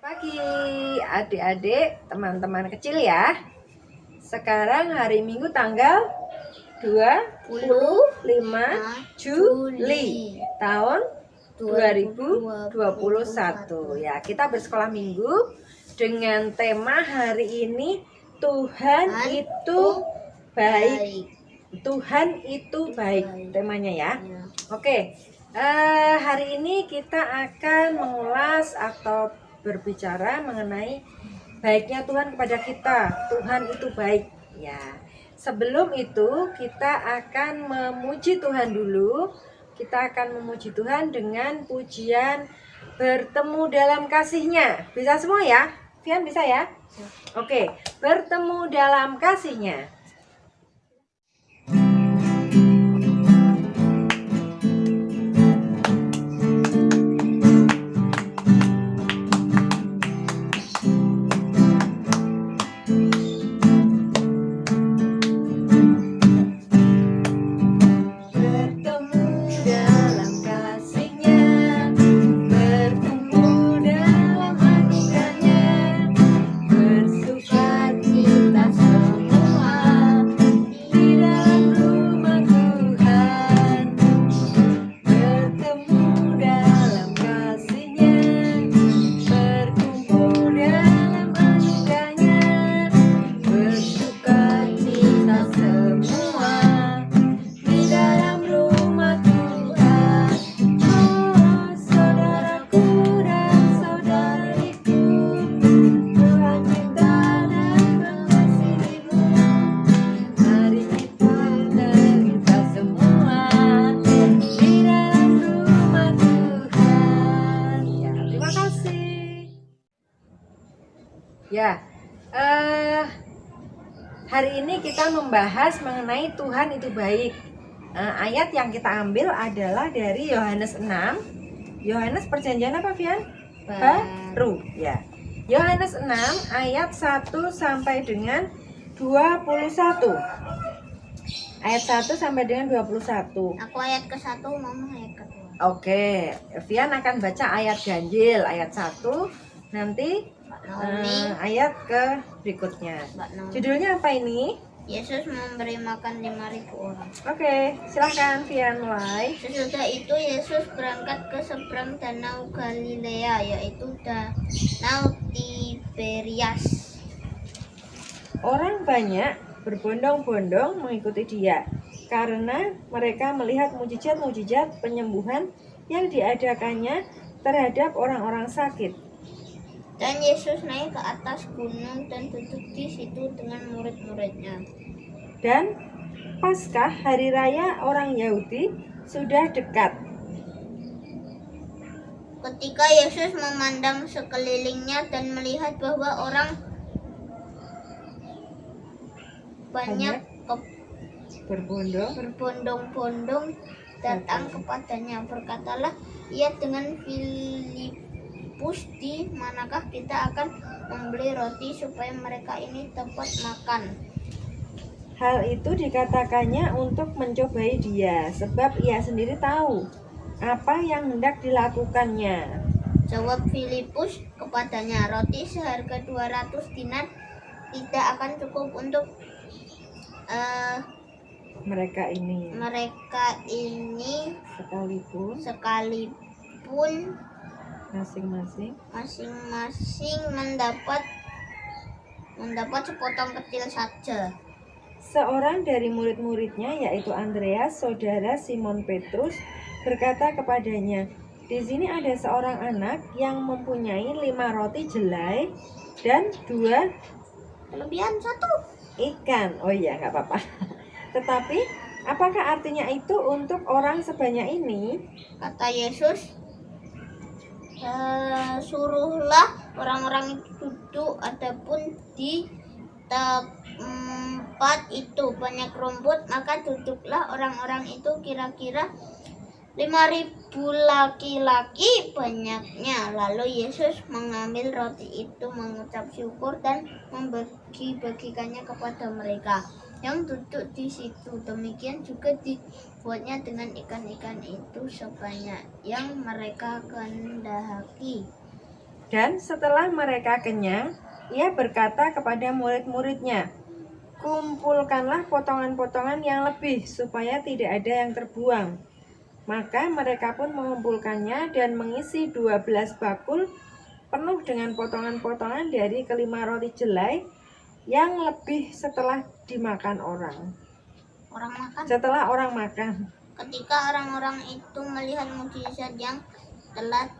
Pagi adik-adik, teman-teman kecil ya. Sekarang hari Minggu tanggal 25 Juli tahun 2021 ya. Kita bersekolah minggu dengan tema hari ini Tuhan itu baik. Tuhan itu baik temanya ya. Oke. Hari ini kita akan mengulas atau berbicara mengenai baiknya Tuhan kepada kita. Tuhan itu baik ya. Sebelum itu kita akan memuji Tuhan dulu. Kita akan memuji Tuhan dengan pujian bertemu dalam kasih-Nya. Bisa semua ya? Fian bisa ya? Oke, bertemu dalam kasih-Nya. Ya, hari ini kita membahas mengenai Tuhan itu baik. Ayat yang kita ambil adalah dari Yohanes 6. Yohanes perjanjian apa, Fian? Baru, ya. Yohanes 6 ayat 1 sampai dengan 21. Ayat 1 sampai dengan 21. Aku ayat ke-1, Mama ayat ke-2. Oke, Fian akan baca ayat ganjil, ayat 1. Nanti ayat ke berikutnya. Judulnya apa ini? Yesus memberi makan 5.000 orang. Oke, silakan Fian mulai. Sesudah itu Yesus berangkat ke seberang danau Galilea, yaitu danau Tiberias. Orang banyak berbondong-bondong mengikuti dia karena mereka melihat mujizat-mujizat penyembuhan yang diadakannya terhadap orang-orang sakit. Dan Yesus naik ke atas gunung dan duduk di situ dengan murid-muridnya. Dan Paskah, hari raya orang Yahudi, sudah dekat. Ketika Yesus memandang sekelilingnya dan melihat bahwa orang banyak berbondong-bondong datang kepadanya, berkatalah ia dengan Filipus, di manakah kita akan membeli roti supaya mereka ini dapat makan? Hal itu dikatakannya untuk mencobai dia, sebab ia sendiri tahu apa yang hendak dilakukannya. Jawab Filipus kepadanya, roti seharga 200 dinar tidak akan cukup untuk mereka ini sekalipun masing-masing mendapat sepotong kecil saja. Seorang dari murid-muridnya, yaitu Andreas, saudara Simon Petrus, berkata kepadanya, di sini ada seorang anak yang mempunyai 5 roti jelai dan 2 ikan. Oh iya, nggak apa-apa. Tetapi apakah artinya itu untuk orang sebanyak ini? Kata Yesus, suruhlah orang-orang itu duduk. Adapun di tempat itu banyak rumput, maka duduklah orang-orang itu, kira-kira 5.000 laki-laki banyaknya. Lalu Yesus mengambil roti itu, mengucap syukur dan membagi-bagikannya kepada mereka yang duduk di situ. Demikian juga dibuatnya dengan ikan-ikan itu sebanyak yang mereka kehendaki. Dan setelah mereka kenyang, ia berkata kepada murid-muridnya, "Kumpulkanlah potongan-potongan yang lebih, supaya tidak ada yang terbuang." Maka mereka pun mengumpulkannya dan mengisi 12 bakul penuh dengan potongan-potongan dari kelima roti jelai yang lebih setelah dimakan orang. Orang makan. Setelah orang makan. Ketika orang-orang itu melihat mukjizat yang telah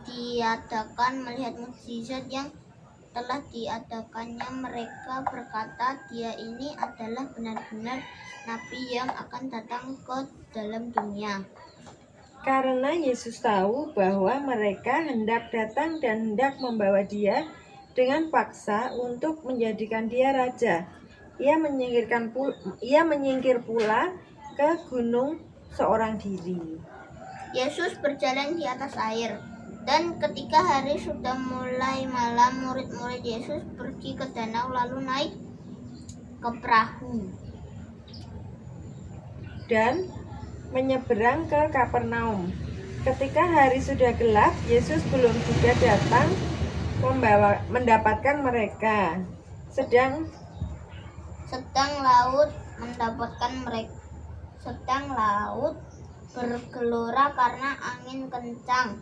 diadakannya, mereka berkata, "Dia ini adalah benar-benar nabi yang akan datang ke dalam dunia." Karena Yesus tahu bahwa mereka hendak datang dan hendak membawa dia dengan paksa untuk menjadikan dia raja, ia menyingkir pula ke gunung seorang diri. Yesus berjalan di atas air, dan ketika hari sudah mulai malam, murid-murid Yesus pergi ke danau lalu naik ke perahu dan menyeberang ke Kapernaum. Ketika hari sudah gelap, Yesus belum juga datang mendapatkan mereka. Sedang laut bergelora karena angin kencang.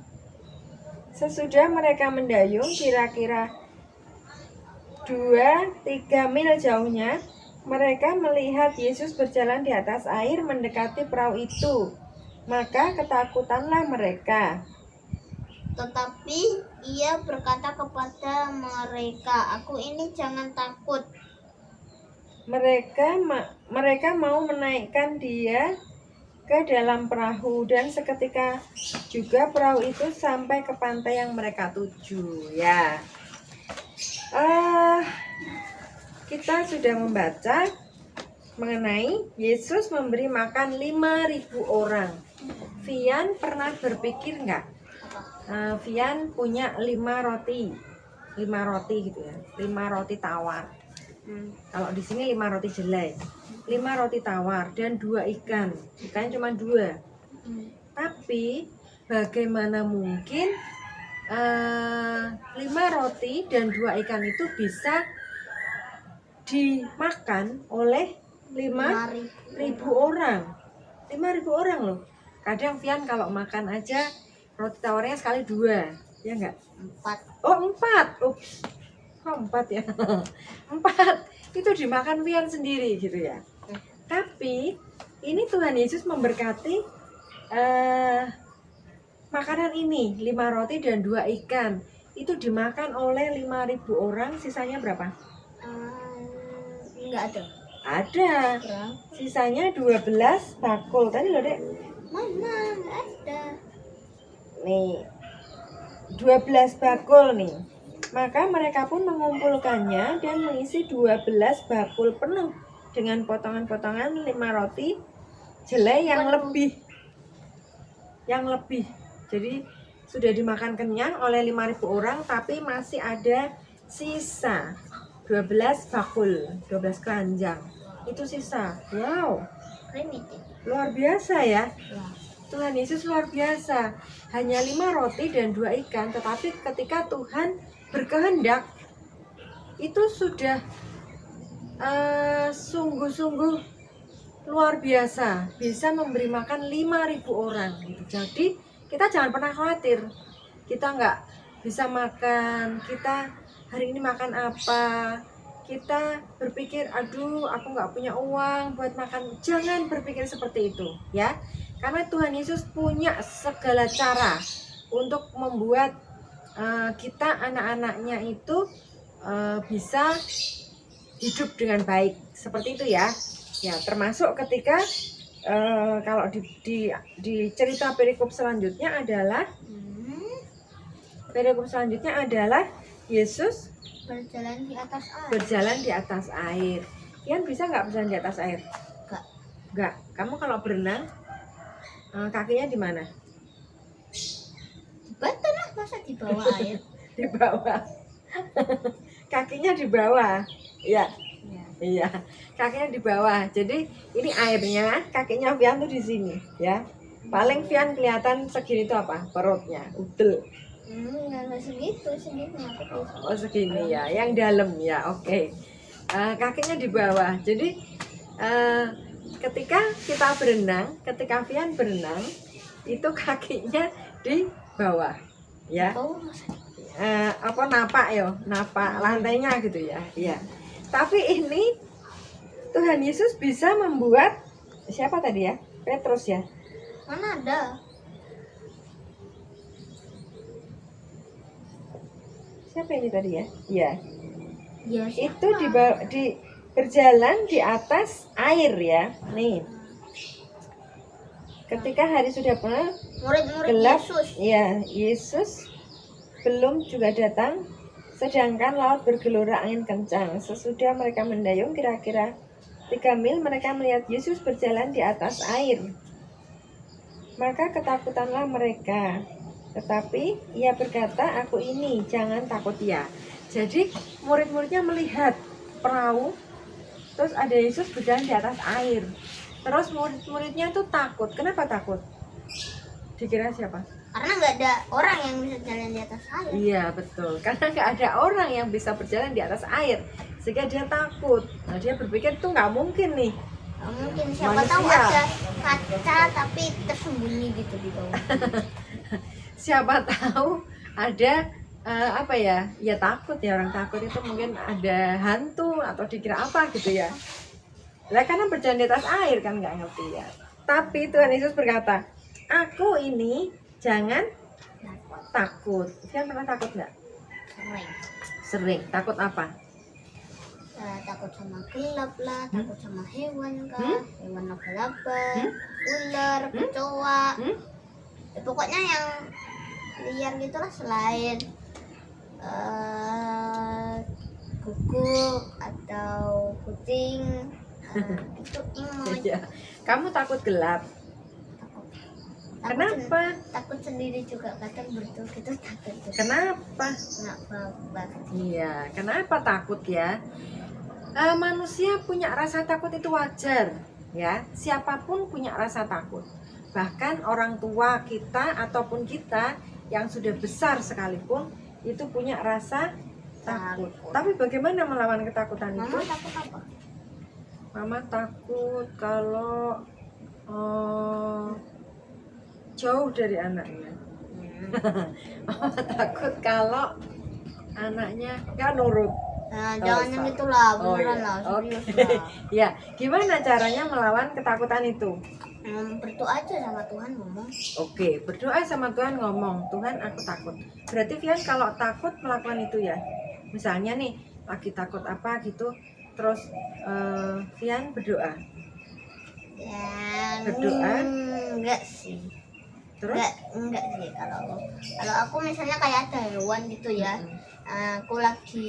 Sesudah mereka mendayung kira-kira 2-3 mil jauhnya, mereka melihat Yesus berjalan di atas air mendekati perahu itu. Maka ketakutanlah mereka. Tetapi ia berkata kepada mereka, "Aku ini, jangan takut." Mereka mau menaikkan dia ke dalam perahu, dan seketika juga perahu itu sampai ke pantai yang mereka tuju. Ya, kita sudah membaca mengenai Yesus memberi makan 5.000 orang. Vian pernah berpikir nggak? Vian punya 5 roti gitu ya, 5 roti tawar. Kalau di sini 5 roti jelai, 5 roti tawar dan 2 ikan. Ikannya cuma 2. Tapi bagaimana mungkin 5 roti dan 2 ikan itu bisa dimakan oleh 5.000 orang. 5.000 orang loh. Kadang Vian kalau makan aja roti tawarnya sekali 2, ya enggak? 4. Oh, 4. Ups. Oh, 4 ya. 4 itu dimakan Vian sendiri gitu ya. Tapi ini Tuhan Yesus memberkati makanan ini, 5 roti dan 2 ikan. Itu dimakan oleh 5.000 orang, sisanya berapa? Enggak ada. Ada. Sisanya 12 bakul. Tadi loh, Dek. Mana? Enggak ada. Nih. 12 bakul nih. Maka mereka pun mengumpulkannya dan mengisi 12 bakul penuh dengan potongan-potongan 5 roti jelai yang lebih. Jadi sudah dimakan kenyang oleh 5.000 orang, tapi masih ada sisa 12 bakul, 12 keranjang. Itu sisa. Wow. Luar biasa ya. Tuhan Yesus luar biasa. Hanya 5 roti dan 2 ikan, tetapi ketika Tuhan berkehendak, itu sudah sungguh-sungguh luar biasa, bisa memberi makan 5.000 orang gitu. Jadi kita jangan pernah khawatir kita nggak bisa makan, kita hari ini makan apa, kita berpikir aduh aku nggak punya uang buat makan. Jangan berpikir seperti itu ya, karena Tuhan Yesus punya segala cara untuk membuat kita anak-anaknya itu bisa hidup dengan baik, seperti itu ya. Ya, termasuk ketika kalau di cerita perikop selanjutnya adalah Yesus berjalan di atas air. Kian bisa nggak berjalan di atas air? Nggak. Kamu kalau berenang kakinya di mana? Betul lah, masa di bawah air? Di bawah. Kakinya di bawah. Iya, kakinya di bawah. Jadi ini airnya, kakinya Vian tuh di sini, ya. Paling Vian kelihatan segini itu apa? Perutnya, udel. Nggak segitu, segini aku tulis. Oh segini ya, yang dalam ya, oke. Kakinya di bawah. Jadi ketika kita berenang, ketika Vian berenang, itu kakinya di bawah, ya. Oh, Apa napak ya, napak lantainya gitu ya, iya. Tapi ini Tuhan Yesus bisa membuat siapa tadi ya? Petrus ya. mana ada? Siapa ini tadi ya? Iya. Ya, Itu di berjalan di atas air ya. Nih. Ketika hari sudah penuh, murid-murid gelap, Yesus. ya Yesus belum juga datang, sedangkan laut bergelora angin kencang. Sesudah mereka mendayung kira-kira 3 mil, mereka melihat Yesus berjalan di atas air. Maka ketakutanlah mereka. Tetapi ia berkata, aku ini, jangan takut ya. Jadi murid-muridnya melihat perahu, terus ada Yesus berjalan di atas air. Terus murid-muridnya tuh takut. Kenapa takut? Dikira siapa? Karena nggak ada orang yang bisa jalan di atas air. Iya betul, karena nggak ada orang yang bisa berjalan di atas air, sehingga dia takut. Nah dia berpikir itu nggak mungkin nih. Nggak mungkin, siapa tahu Manusia. ada kaca tapi tersembunyi gitu di bawah. Siapa tahu ada apa ya? Ya takut ya, orang takut itu mungkin ada hantu atau dikira apa gitu ya. Lah karena berjalan di atas air kan nggak ngerti ya. Tapi Tuhan Yesus berkata, aku ini jangan takut. Kalian pernah takut nggak? Sering. Sering. Takut apa? Takut sama gelap lah, takut sama hewan kah, hewan laba-laba, ular, kecoa. Ya, pokoknya yang liar gitulah, selain guguk atau kucing. Itu imut. Iya. Kamu takut gelap? Kenapa? Takut sendiri juga, kadang berdua gitu takut juga. Kenapa? Nggak banget. Iya, kenapa takut ya? Manusia punya rasa takut itu wajar, ya. Siapapun punya rasa takut. Bahkan orang tua kita ataupun kita yang sudah besar sekalipun itu punya rasa takut. Tapi bagaimana melawan ketakutan itu? Mama takut apa? Mama takut kalau jauh dari anaknya. Mama takut kalau anaknya nggak nurut. Nah, jangan yang itulah, beneran lah, serius Oke. lah. Ya, gimana caranya melawan ketakutan itu? Berdoa aja sama Tuhan, ngomong. Oke, berdoa sama Tuhan, ngomong, Tuhan aku takut. Berarti Vian kalau takut melakukan itu ya. Misalnya nih, lagi takut apa gitu, terus Vian berdoa. Ya, Berdoa? enggak sih. Terus? Enggak sih, kalau aku misalnya kayak ada hewan gitu ya. Aku lagi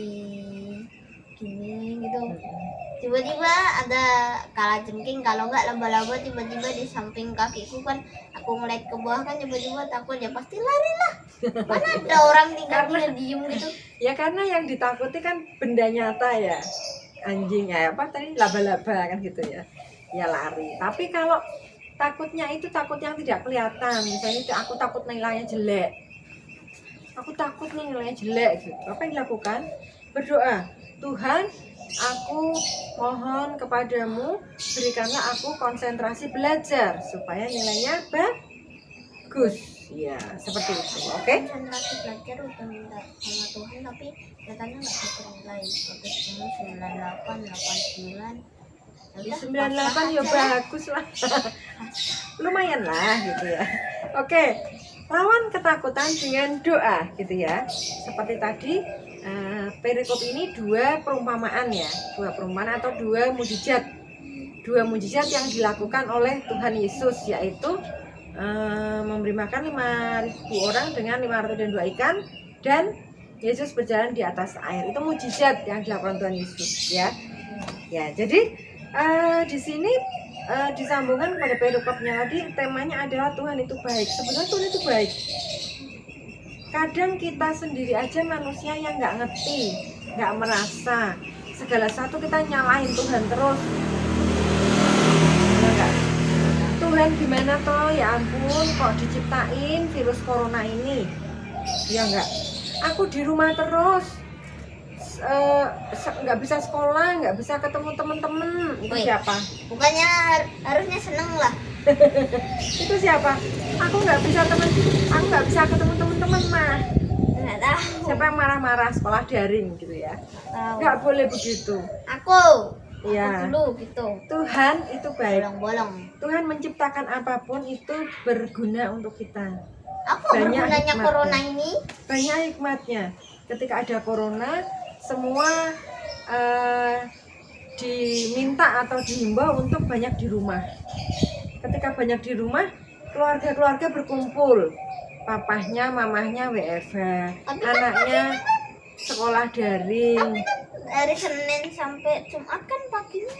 gini gitu, tiba-tiba ada kalajengking, kalau enggak laba-laba tiba-tiba di samping kakiku kan, aku ngeliat ke bawah kan tiba-tiba takut, ya pasti lari lah. Mana ada orang tinggal diem gitu. Ya karena yang ditakuti kan benda nyata ya, anjing ya, apa tadi, laba-laba kan gitu ya, ya lari. Tapi kalau takutnya itu takut yang tidak kelihatan, misalnya aku takut nilainya jelek, aku takut nih nilainya jelek gitu. Apa yang dilakukan? Berdoa, Tuhan, aku mohon kepadamu, berikanlah aku konsentrasi belajar supaya nilainya bagus. Ya, seperti itu. Oke? Konsentrasi belajar udah minta sama Tuhan, tapi katanya nggak dapat nilai. Habis ini 98, 89. Ya, 98 ya bagus lah. Lumayan lah gitu ya. Oke. Lawan ketakutan dengan doa gitu ya. Seperti tadi perikop ini 2 perumpamaan ya, 2 perumpamaan atau 2 mujizat. 2 mujizat yang dilakukan oleh Tuhan Yesus, yaitu memberi makan 5.000 orang dengan 502 ikan dan Yesus berjalan di atas air. Itu mujizat yang dilakukan Tuhan Yesus ya. Ya, jadi di sini disambungkan pada perikopnya tadi, temanya adalah Tuhan itu baik. Sebenarnya Tuhan itu baik. Kadang kita sendiri aja manusia yang nggak ngerti, nggak merasa, segala satu kita nyalahin Tuhan terus. Ya nggak? Tuhan gimana toh, ya ampun kok diciptain virus corona ini, Ya enggak. Aku di rumah terus. Nggak bisa sekolah, nggak bisa ketemu temen-temen. Itu Woi. siapa? Bukannya harusnya seneng lah. Itu siapa? Aku nggak bisa ketemu temen-temen mah. Nggak tahu. Siapa yang marah-marah sekolah daring gitu ya? Tahu. Nggak boleh begitu. Aku Iya. dulu gitu. Tuhan itu baik. Bolong-bolong. Tuhan menciptakan apapun itu berguna untuk kita. Aku Banyak bergunanya hikmatnya. corona ini. Banyak hikmatnya. Ketika ada corona, semua diminta atau dihimbau untuk banyak di rumah. Ketika banyak di rumah, keluarga-keluarga berkumpul. Papahnya, mamahnya WFH, anaknya sekolah daring. Dari Senin sampai Jumat kan paginya.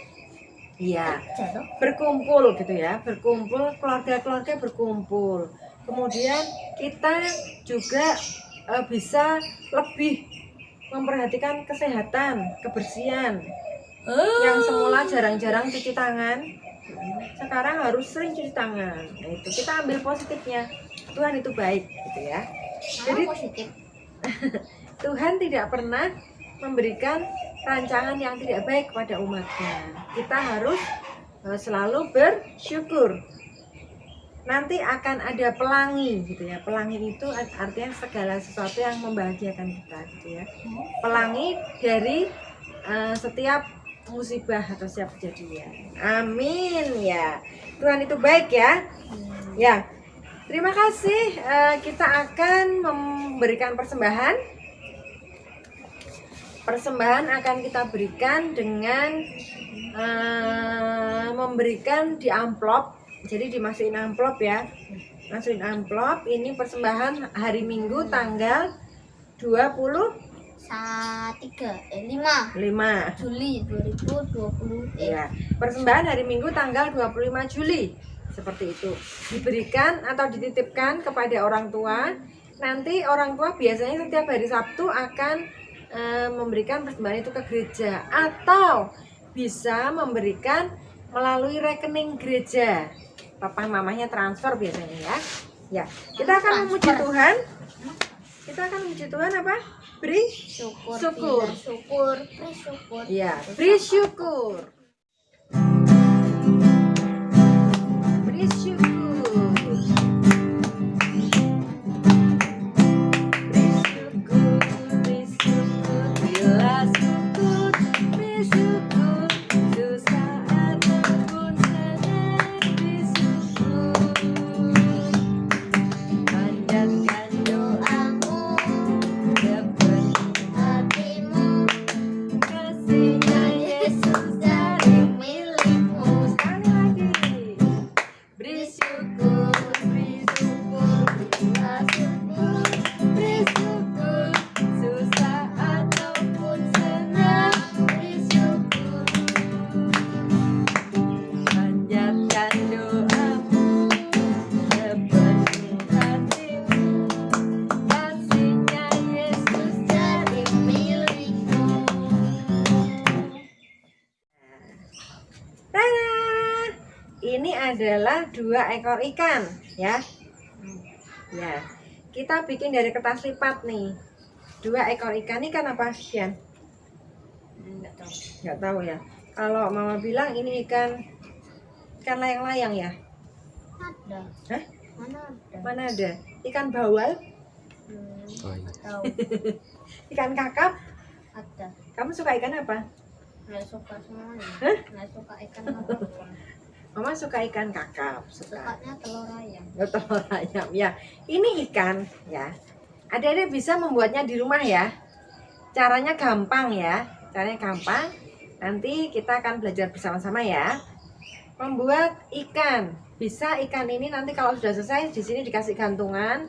Iya, Aja loh. berkumpul gitu ya, berkumpul, keluarga-keluarga berkumpul. Kemudian kita juga bisa lebih memperhatikan kesehatan, kebersihan. Yang semula jarang-jarang cuci tangan, sekarang harus sering cuci tangan. Nah, itu kita ambil positifnya. Tuhan itu baik gitu ya. Jadi Positif. Tuhan tidak pernah memberikan rancangan yang tidak baik kepada umatnya. Kita harus selalu bersyukur. Nanti akan ada pelangi gitu ya. Pelangi itu artinya segala sesuatu yang membahagiakan kita gitu ya. Pelangi dari setiap musibah atau setiap kejadian. Amin ya. Tuhan itu baik ya. Ya. Terima kasih. Kita akan memberikan persembahan. Persembahan akan kita berikan dengan memberikan di amplop. Jadi dimasukin amplop ya. Masukin amplop. Ini persembahan hari Minggu tanggal 5 Juli 2020. Ya, persembahan hari Minggu tanggal 25 Juli. Seperti itu. Diberikan atau dititipkan kepada orang tua. Nanti orang tua biasanya setiap hari Sabtu akan memberikan persembahan itu ke gereja, atau bisa memberikan melalui rekening gereja. Papa mamanya transfer biasanya ya. Ya, kita akan memuji Tuhan. Kita akan memuji Tuhan apa? Beri Syukur. Syukur. Bersyukur. Ya, beri syukur. Beri syukur. Beri syukur, beri syukur. Bila syukur, beri syukur. Susah ataupun senang, beri syukur. Panjatkan doamu, depan hatimu. Kasihnya Yesus dari milikmu. Sekali lagi. Beri syukur, beri syukur, bila syukur, beri syukur. Susah ataupun senang, beri syukur. Panjatkan doamu, sepenuh hatimu. Kasihnya Yesus dari milikmu. Tada! Ini adalah 2 ekor ikan ya. Ya, kita bikin dari kertas lipat nih. 2 ekor ikan. Ikan apa, Sian? Enggak tahu. Nggak tahu ya. Kalau Mama bilang ini ikan layang-layang ya. Ada. Hah? Mana ada? Mana ada? Ikan bawal, Nggak tahu. ikan kakap. Ada. Kamu suka ikan apa? Nggak suka semuanya. Hah? Nggak suka ikan apapun. Mama suka ikan kakap. Suka. Sukanya telur ayam. Telur ayam ya. Ini ikan ya. Adik-adik bisa membuatnya di rumah ya. Caranya gampang ya. Caranya gampang. Nanti kita akan belajar bersama-sama ya. Membuat ikan. Bisa ikan ini nanti kalau sudah selesai di sini dikasih gantungan,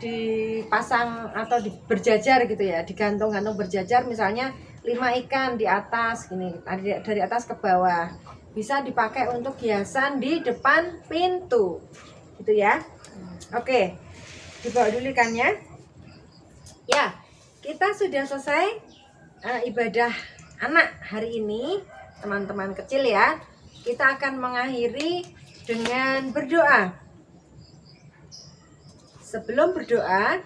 dipasang atau berjajar gitu ya, digantung-gantung berjajar, misalnya 5 ikan di atas gini, dari atas ke bawah. Bisa dipakai untuk hiasan di depan pintu gitu ya. Oke, dibawa dulu ikannya ya. Kita sudah selesai ibadah anak hari ini, teman-teman kecil ya. Kita akan mengakhiri dengan berdoa. sebelum berdoa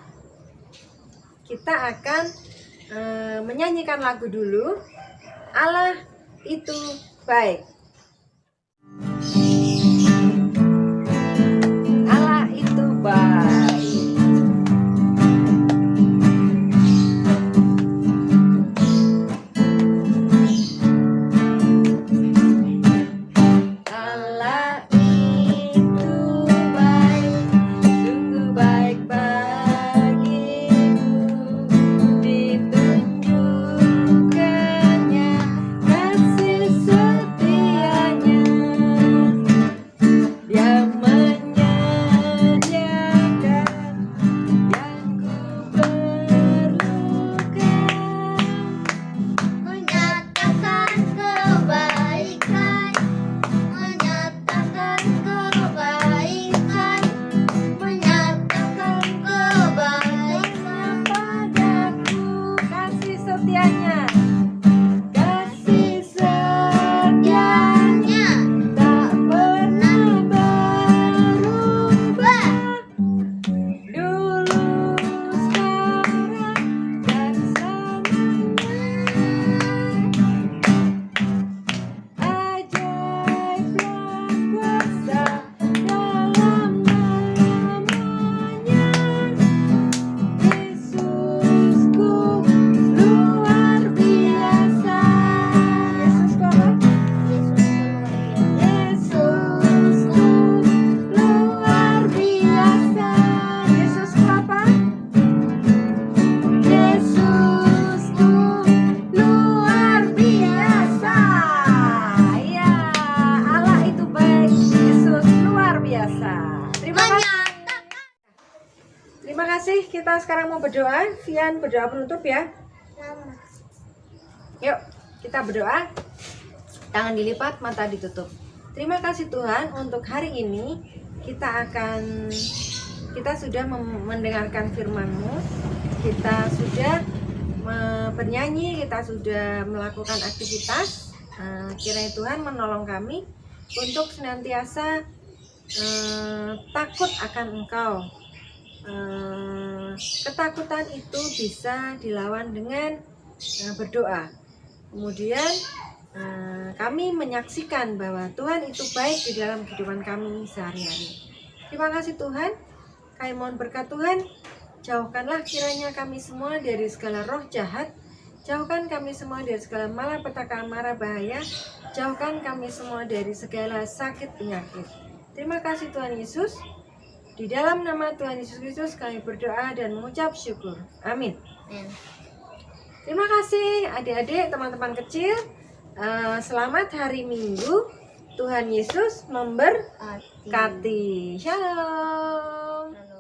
kita akan menyanyikan lagu dulu. Allah itu baik. Allah itu baik. Allah itu baik, sungguh baik bagiku. Ditunjukkannya kasih setianya yang menyediakan yang ku perlukan, Menyatakan kebaikan, menyatakan kebaikan, menyatakan kebaikan padaku kasih setianya, kasih setianya tak pernah berubah, dulu sekarang dan selamanya. Ajaiblah kuasa dalam namanya, Yesusku luar biasa. Yesusku apa? Yesusku luar biasa. Yesusku apa? Yesusku luar biasa. Ya, Allah itu baik, Yesus luar biasa. Terima kasih. Terima kasih. Kita sekarang mau berdoa. Vian berdoa penutup ya. Yuk, kita berdoa. Tangan dilipat, mata ditutup. Terima kasih Tuhan untuk hari ini. Kita sudah mendengarkan firman-Mu. Kita sudah bernyanyi, kita sudah melakukan aktivitas. Kiranya Tuhan menolong kami untuk senantiasa takut akan Engkau. Ketakutan itu bisa dilawan dengan berdoa. Kemudian kami menyaksikan bahwa Tuhan itu baik di dalam kehidupan kami sehari-hari. Terima kasih Tuhan. Kami mohon berkat Tuhan. Jauhkanlah kiranya kami semua dari segala roh jahat. Jauhkan kami semua dari segala malapetaka, mara bahaya. Jauhkan kami semua dari segala sakit penyakit. Terima kasih Tuhan Yesus. Di dalam nama Tuhan Yesus Kristus kami berdoa dan mengucap syukur. Amin. Terima kasih adik-adik, teman-teman kecil. Selamat hari Minggu. Tuhan Yesus memberkati. Shalom. Halo.